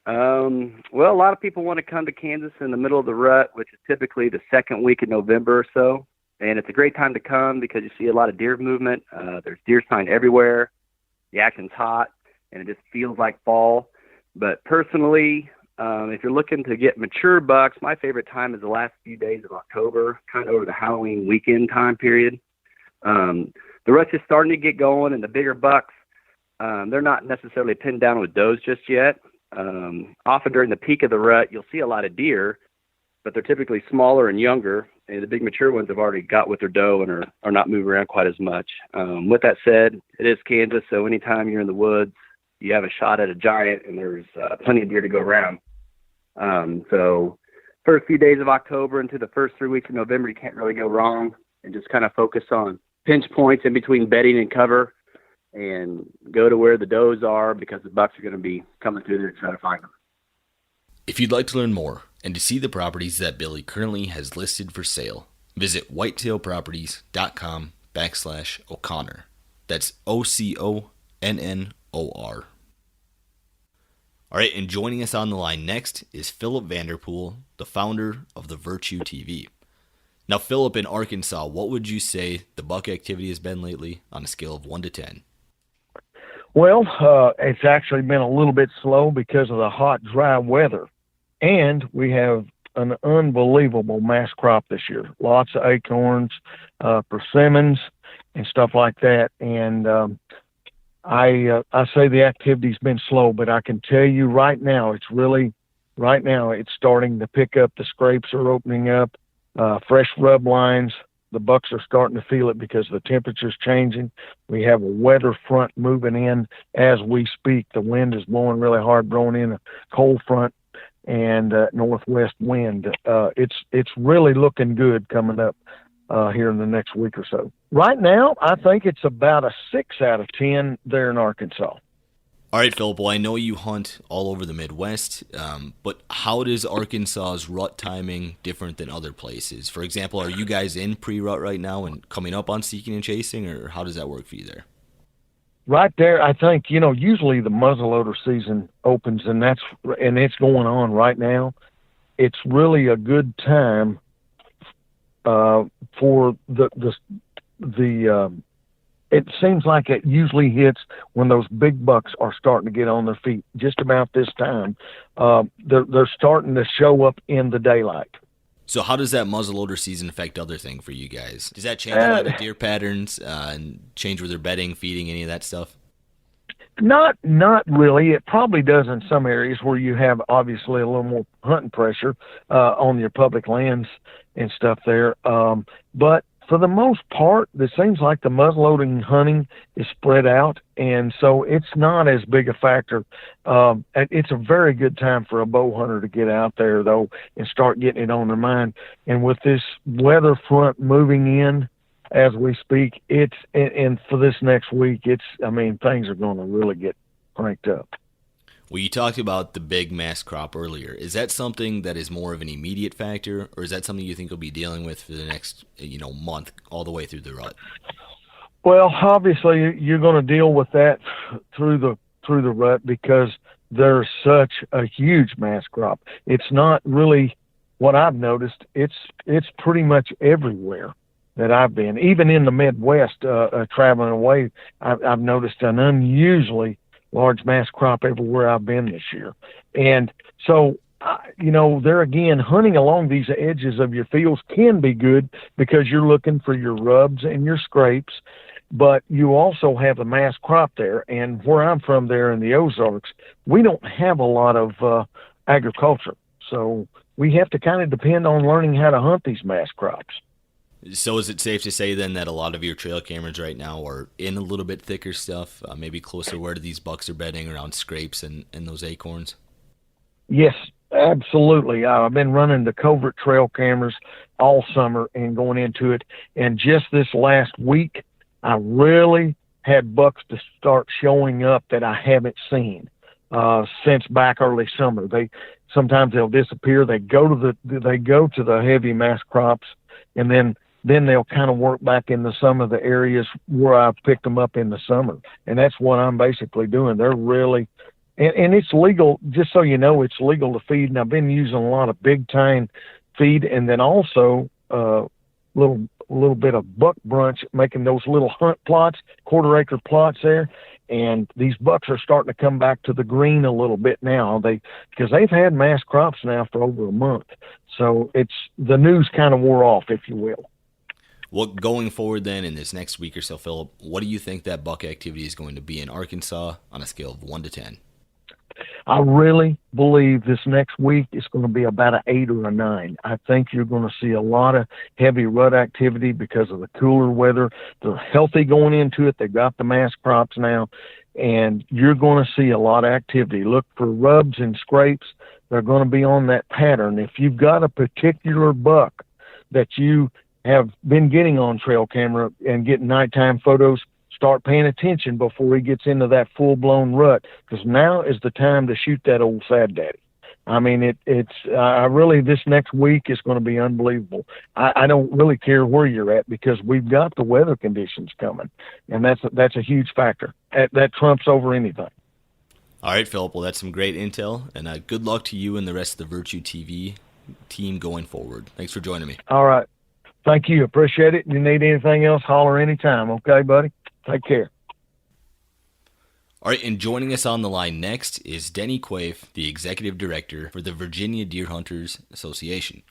Well, a lot of people want to come to Kansas in the middle of the rut, which is typically the second week in November or so. And it's a great time to come because you see a lot of deer movement. There's deer sign everywhere. The action's hot, and it just feels like fall. But personally, if you're looking to get mature bucks, my favorite time is the last few days of October, kind of over the Halloween weekend time period. The rut's just starting to get going, and the bigger bucks, they're not necessarily pinned down with does just yet. Often during the peak of the rut, you'll see a lot of deer, but they're typically smaller and younger, and the big mature ones have already got with their doe and are not moving around quite as much. With that said, it is Kansas, so anytime you're in the woods, you have a shot at a giant, and there's plenty of deer to go around. So first few days of October into the first 3 weeks of November, you can't really go wrong, and just kind of focus on pinch points in between bedding and cover, and go to where the does are because the bucks are going to be coming through there to try to find them. If you'd like to learn more and to see the properties that Billy currently has listed for sale, visit whitetailproperties.com/O'Connor. That's OCONNOR. All right, and joining us on the line next is Philip Vanderpool, the founder of The Virtue TV. Now, Philip, in Arkansas, what would you say the buck activity has been lately on a scale of 1 to 10? Well, it's actually been a little bit slow because of the hot, dry weather. And we have an unbelievable mass crop this year. Lots of acorns, persimmons, and stuff like that. And I say the activity's been slow, but I can tell you right now, it's starting to pick up. The scrapes are opening up, fresh rub lines. The bucks are starting to feel it because the temperature's changing. We have a weather front moving in as we speak. The wind is blowing really hard, blowing in a cold front and northwest wind. It's really looking good coming up here in the next week or so. Right now, I think it's about a 6 out of 10 there in Arkansas. All right, Philip, well, I know you hunt all over the Midwest, but how does Arkansas's rut timing different than other places? For example, are you guys in pre-rut right now and coming up on seeking and chasing, or how does that work for you there? Right there, I think, usually the muzzleloader season opens, and it's going on right now. It's really a good time for the it seems like it usually hits when those big bucks are starting to get on their feet. Just about this time, they're starting to show up in the daylight. So how does that muzzleloader season affect other things for you guys? Does that change a lot of deer patterns and change where they're bedding, feeding, any of that stuff? Not really. It probably does in some areas where you have obviously a little more hunting pressure on your public lands and stuff there. But for the most part, it seems like the muzzleloading hunting is spread out, and so it's not as big a factor. It's a very good time for a bow hunter to get out there, though, and start getting it on their mind. And with this weather front moving in as we speak, and for this next week, things are going to really get cranked up. Well, you talked about the big mass crop earlier. Is that something that is more of an immediate factor, or is that something you think you'll be dealing with for the next, month all the way through the rut? Well, obviously, you're going to deal with that through the rut because there's such a huge mass crop. It's not really what I've noticed. It's pretty much everywhere that I've been. Even in the Midwest, traveling away, I've noticed an unusually large mass crop everywhere I've been this year. And so, there again, hunting along these edges of your fields can be good because you're looking for your rubs and your scrapes, but you also have a mass crop there. And where I'm from there in the Ozarks, we don't have a lot of agriculture. So we have to kind of depend on learning how to hunt these mass crops. So is it safe to say then that a lot of your trail cameras right now are in a little bit thicker stuff, maybe closer where these bucks are bedding around scrapes and those acorns? Yes, absolutely. I've been running the covert trail cameras all summer and going into it. And just this last week, I really had bucks to start showing up that I haven't seen since back early summer. Sometimes they'll disappear. They go to the heavy mass crops, and then they'll kind of work back into some of the areas where I picked them up in the summer. And that's what I'm basically doing. They're really, and it's legal, just so you know, it's legal to feed. And I've been using a lot of big tine feed, and then also little bit of buck brunch, making those little hunt plots, quarter-acre plots there. And these bucks are starting to come back to the green a little bit now. Because they've had mass crops now for over a month. So the news kind of wore off, if you will. Well, going forward then in this next week or so, Philip, what do you think that buck activity is going to be in Arkansas on a scale of 1 to 10? I really believe this next week is going to be about an 8 or a 9. I think you're going to see a lot of heavy rut activity because of the cooler weather. They're healthy going into it. They've got the mass crops now, and you're going to see a lot of activity. Look for rubs and scrapes. They're going to be on that pattern. If you've got a particular buck that you have been getting on trail camera and getting nighttime photos, start paying attention before he gets into that full-blown rut, because now is the time to shoot that old sad daddy. I mean, this next week is going to be unbelievable. I don't really care where you're at because we've got the weather conditions coming, and that's a huge factor. That trumps over anything. All right, Philip. Well, that's some great intel, and good luck to you and the rest of the Virtue TV team going forward. Thanks for joining me. All right. Thank you. Appreciate it. You need anything else, holler anytime. Okay, buddy? Take care. All right, and joining us on the line next is Denny Quaife, the Executive Director for the Virginia Deer Hunters Association.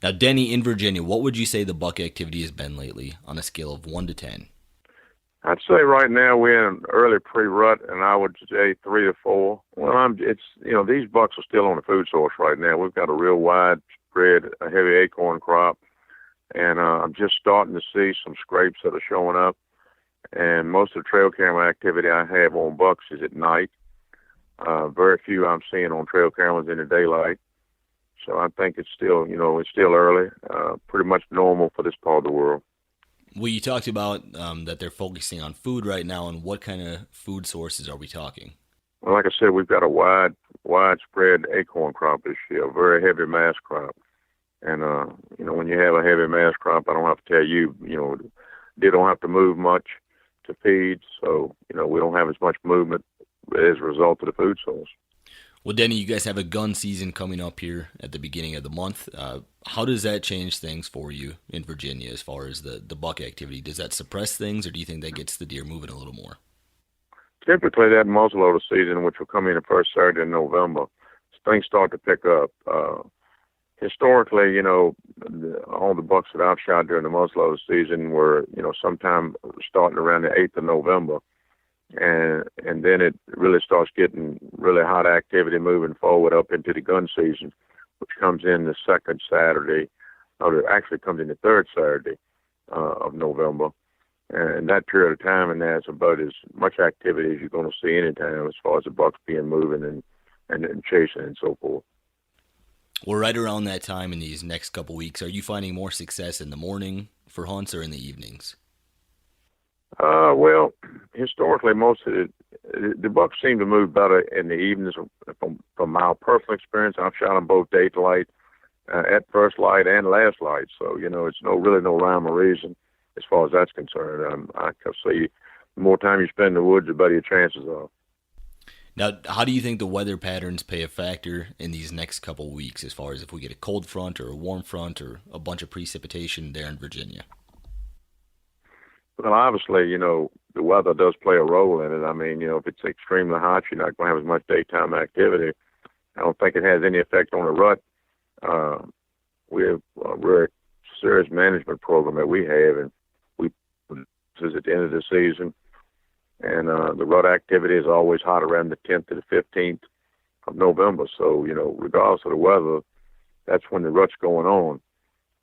Now, Denny, in Virginia, what would you say the buck activity has been lately on a scale of 1 to 10? I'd say right now we're in early pre-rut, and I would say 3 to 4. Well, these bucks are still on the food source right now. We've got a real wide spread, a heavy acorn crop, and I'm just starting to see some scrapes that are showing up. And most of the trail camera activity I have on bucks is at night. Very few I'm seeing on trail cameras in the daylight. So I think it's still early, pretty much normal for this part of the world. Well, you talked about that they're focusing on food right now, and what kind of food sources are we talking? Well, like I said, we've got a widespread acorn crop this year, a very heavy mass crop. And, when you have a heavy mass crop, I don't have to tell you, they don't have to move much to feed, so we don't have as much movement as a result of the food source. Well, Denny, you guys have a gun season coming up here at the beginning of the month. How does that change things for you in Virginia as far as the buck activity? Does that suppress things, or do you think that gets the deer moving a little more? Typically, that muzzleloader season, which will come in the first Saturday in November, things start to pick up. Historically, all the bucks that I've shot during the muzzleloader season were, sometime starting around the 8th of November. And then it really starts getting really hot activity moving forward up into the gun season, which comes in the second Saturday, or it actually comes in the third Saturday of November. And that period of time in there is about as much activity as you're going to see anytime as far as the bucks being moving and chasing and so forth. Well, right around that time in these next couple weeks, are you finding more success in the morning for hunts or in the evenings? Well, historically, most of the bucks seem to move better in the evenings. From my personal experience, I've shot them both daylight, at first light and last light. So, it's really no rhyme or reason as far as that's concerned. I can see the more time you spend in the woods, the better your chances are. Now, how do you think the weather patterns play a factor in these next couple weeks as far as if we get a cold front or a warm front or a bunch of precipitation there in Virginia? Well, obviously, the weather does play a role in it. I mean, if it's extremely hot, you're not going to have as much daytime activity. I don't think it has any effect on the rut. We have a very serious management program that we have, and this is at the end of the season. And the rut activity is always hot around the 10th to the 15th of November. So, regardless of the weather, that's when the rut's going on.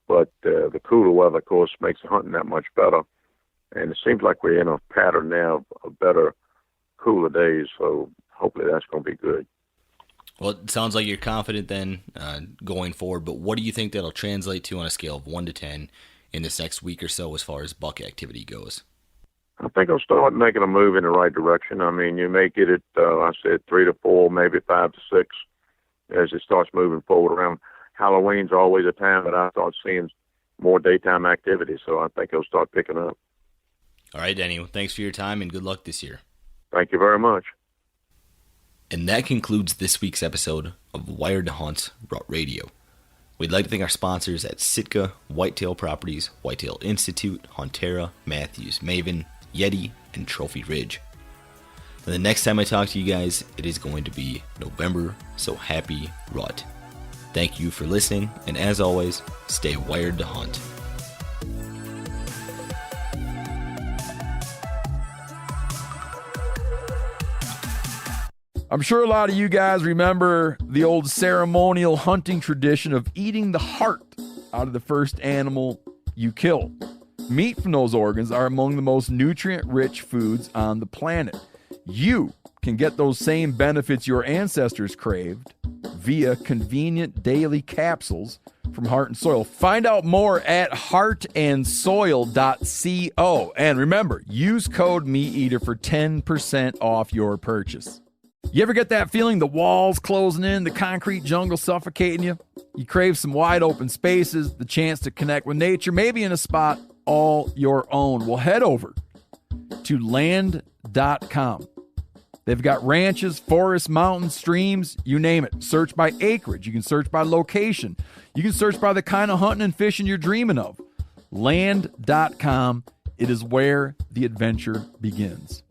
But the cooler weather, of course, makes the hunting that much better. And it seems like we're in a pattern now of better, cooler days. So hopefully that's going to be good. Well, it sounds like you're confident then going forward. But what do you think that'll translate to on a scale of 1 to 10 in this next week or so as far as buck activity goes? I think I'll start making a move in the right direction. I mean, you may get it, I said 3 to 4, maybe 5 to 6 as it starts moving forward around. Halloween's always a time that I start seeing more daytime activity, so I think it'll start picking up. All right, Denny, well, thanks for your time and good luck this year. Thank you very much. And that concludes this week's episode of Wired to Hunt Rut Radio. We'd like to thank our sponsors at Sitka, Whitetail Properties, Whitetail Institute, Huntera, Matthews, Maven, Yeti, and Trophy Ridge. And the next time I talk to you guys, it is going to be November, so happy Rut. Thank you for listening, and as always, stay wired to hunt. I'm sure a lot of you guys remember the old ceremonial hunting tradition of eating the heart out of the first animal you kill. Meat from those organs are among the most nutrient-rich foods on the planet. You can get those same benefits your ancestors craved via convenient daily capsules from Heart and Soil. Find out more at heartandsoil.co. And remember, use code MeatEater for 10% off your purchase. You ever get that feeling the walls closing in, the concrete jungle suffocating you? You crave some wide open spaces, the chance to connect with nature, maybe in a spot all your own. Well, head over to land.com. They've got ranches, forests, mountains, streams, you name it. Search by acreage. You can search by location. You can search by the kind of hunting and fishing you're dreaming of. Land.com. It is where the adventure begins.